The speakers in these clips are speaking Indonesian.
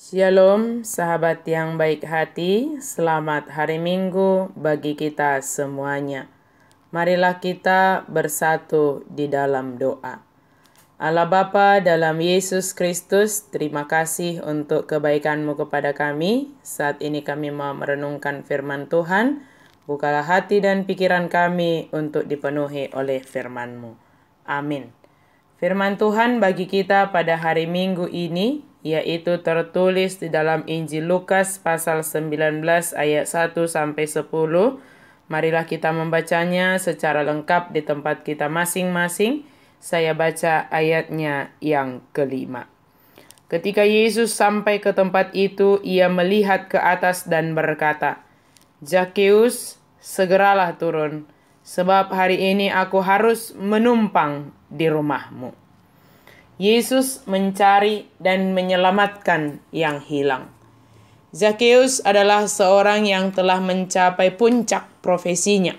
Shalom, sahabat yang baik hati. Selamat hari Minggu bagi kita semuanya. Marilah kita bersatu di dalam doa. Allah Bapa dalam Yesus Kristus, terima kasih untuk kebaikan-Mu kepada kami. Saat ini kami mau merenungkan firman Tuhan. Bukalah hati dan pikiran kami untuk dipenuhi oleh firman-Mu. Amin. Firman Tuhan bagi kita pada hari Minggu ini, yaitu tertulis di dalam Injil Lukas pasal 19 ayat 1-10. Marilah kita membacanya secara lengkap di tempat kita masing-masing. Saya baca ayatnya yang kelima. Ketika Yesus sampai ke tempat itu, ia melihat ke atas dan berkata, "Zakeus, segeralah turun, sebab hari ini aku harus menumpang di rumahmu." Yesus mencari dan menyelamatkan yang hilang. Zakeus adalah seorang yang telah mencapai puncak profesinya.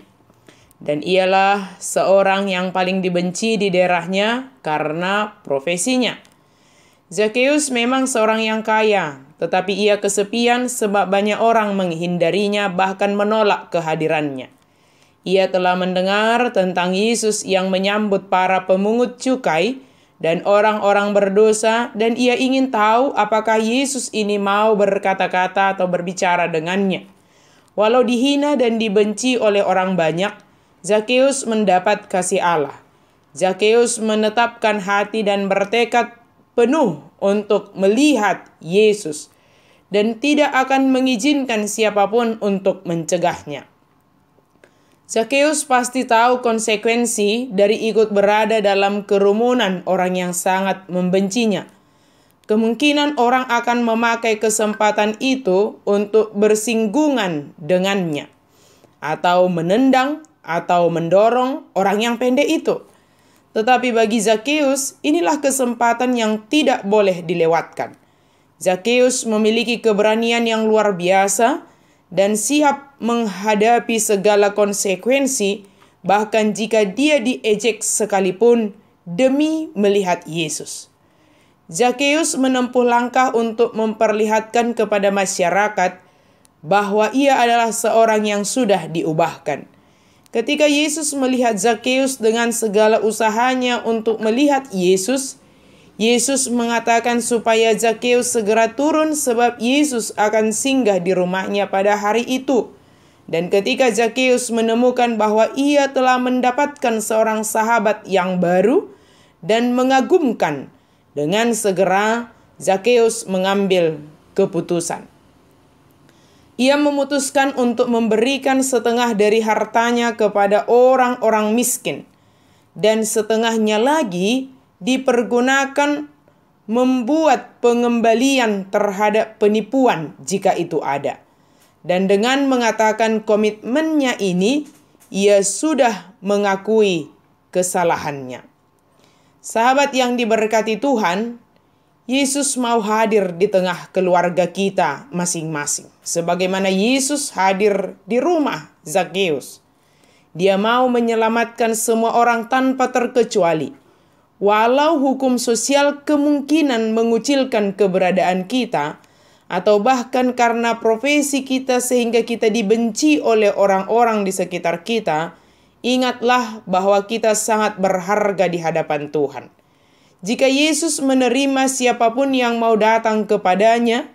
Dan ialah seorang yang paling dibenci di daerahnya karena profesinya. Zakeus memang seorang yang kaya, tetapi ia kesepian sebab banyak orang menghindarinya bahkan menolak kehadirannya. Ia telah mendengar tentang Yesus yang menyambut para pemungut cukai dan orang-orang berdosa, dan ia ingin tahu apakah Yesus ini mau berkata-kata atau berbicara dengannya. Walau dihina dan dibenci oleh orang banyak, Zakeus mendapat kasih Allah. Zakeus menetapkan hati dan bertekad penuh untuk melihat Yesus dan tidak akan mengizinkan siapapun untuk mencegahnya. Zakeus pasti tahu konsekuensi dari ikut berada dalam kerumunan orang yang sangat membencinya. Kemungkinan orang akan memakai kesempatan itu untuk bersinggungan dengannya, atau menendang atau mendorong orang yang pendek itu. Tetapi bagi Zakeus, inilah kesempatan yang tidak boleh dilewatkan. Zakeus memiliki keberanian yang luar biasa dan siap menghadapi segala konsekuensi, bahkan jika dia diejek sekalipun, demi melihat Yesus. Zakeus menempuh langkah untuk memperlihatkan kepada masyarakat bahwa ia adalah seorang yang sudah diubahkan. Ketika Yesus melihat Zakeus dengan segala usahanya untuk melihat Yesus, Yesus mengatakan supaya Zakeus segera turun sebab Yesus akan singgah di rumahnya pada hari itu. Dan ketika Zakeus menemukan bahwa ia telah mendapatkan seorang sahabat yang baru dan mengagumkan, dengan segera Zakeus mengambil keputusan. Ia memutuskan untuk memberikan setengah dari hartanya kepada orang-orang miskin, dan setengahnya lagi dipergunakan membuat pengembalian terhadap penipuan jika itu ada. Dan dengan mengatakan komitmennya ini, ia sudah mengakui kesalahannya. Sahabat yang diberkati Tuhan, Yesus mau hadir di tengah keluarga kita masing-masing. Sebagaimana Yesus hadir di rumah Zakeus. Dia mau menyelamatkan semua orang tanpa terkecuali. Walau hukum sosial kemungkinan mengucilkan keberadaan kita, atau bahkan karena profesi kita sehingga kita dibenci oleh orang-orang di sekitar kita, ingatlah bahwa kita sangat berharga di hadapan Tuhan. Jika Yesus menerima siapapun yang mau datang kepadanya,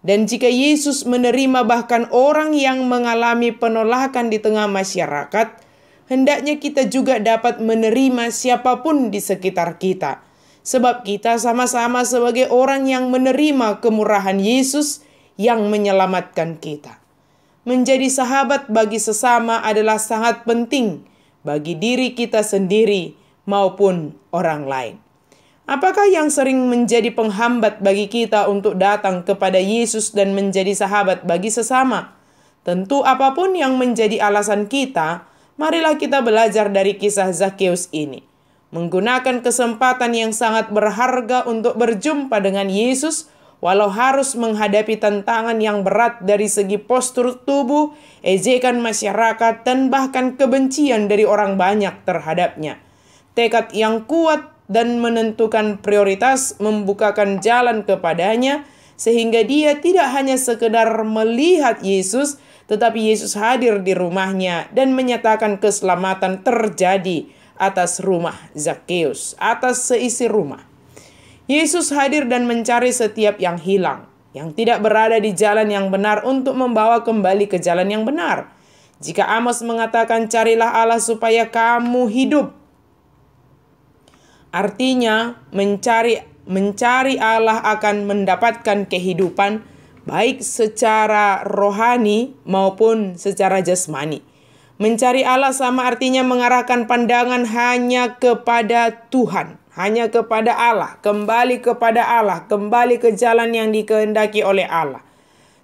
dan jika Yesus menerima bahkan orang yang mengalami penolakan di tengah masyarakat, hendaknya kita juga dapat menerima siapapun di sekitar kita. Sebab kita sama-sama sebagai orang yang menerima kemurahan Yesus yang menyelamatkan kita. Menjadi sahabat bagi sesama adalah sangat penting bagi diri kita sendiri maupun orang lain. Apakah yang sering menjadi penghambat bagi kita untuk datang kepada Yesus dan menjadi sahabat bagi sesama? Tentu apapun yang menjadi alasan kita, marilah kita belajar dari kisah Zakeus ini. Menggunakan kesempatan yang sangat berharga untuk berjumpa dengan Yesus, walau harus menghadapi tantangan yang berat dari segi postur tubuh, ejekan masyarakat, dan bahkan kebencian dari orang banyak terhadapnya. Tekad yang kuat dan menentukan prioritas membukakan jalan kepadanya sehingga dia tidak hanya sekedar melihat Yesus, tetapi Yesus hadir di rumahnya dan menyatakan keselamatan terjadi atas rumah Zakheus, atas seisi rumah. Yesus hadir dan mencari setiap yang hilang, yang tidak berada di jalan yang benar untuk membawa kembali ke jalan yang benar. Jika Amos mengatakan carilah Allah supaya kamu hidup, artinya mencari Allah akan mendapatkan kehidupan baik secara rohani maupun secara jasmani. Mencari Allah sama artinya mengarahkan pandangan hanya kepada Tuhan, hanya kepada Allah, kembali kepada Allah, kembali ke jalan yang dikehendaki oleh Allah.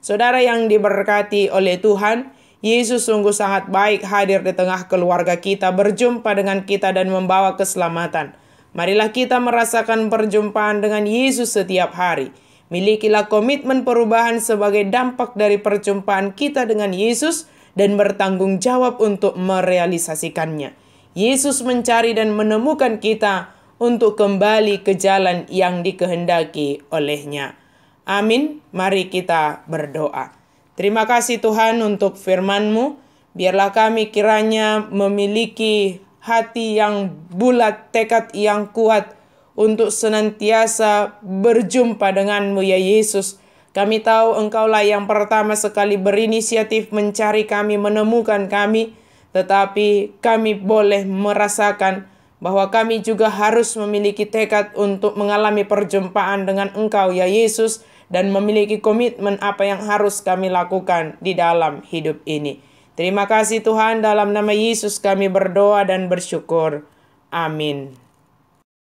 Saudara yang diberkati oleh Tuhan, Yesus sungguh sangat baik hadir di tengah keluarga kita, berjumpa dengan kita dan membawa keselamatan. Marilah kita merasakan perjumpaan dengan Yesus setiap hari. Milikilah komitmen perubahan sebagai dampak dari perjumpaan kita dengan Yesus dan bertanggung jawab untuk merealisasikannya. Yesus mencari dan menemukan kita untuk kembali ke jalan yang dikehendaki oleh-Nya. Amin. Mari kita berdoa. Terima kasih Tuhan untuk firman-Mu. Biarlah kami kiranya memiliki hati yang bulat, tekad yang kuat untuk senantiasa berjumpa dengan-Mu ya Yesus. Kami tahu Engkaulah yang pertama sekali berinisiatif mencari kami, menemukan kami. Tetapi kami boleh merasakan bahwa kami juga harus memiliki tekad untuk mengalami perjumpaan dengan Engkau ya Yesus, dan memiliki komitmen apa yang harus kami lakukan di dalam hidup ini. Terima kasih Tuhan, dalam nama Yesus kami berdoa dan bersyukur. Amin.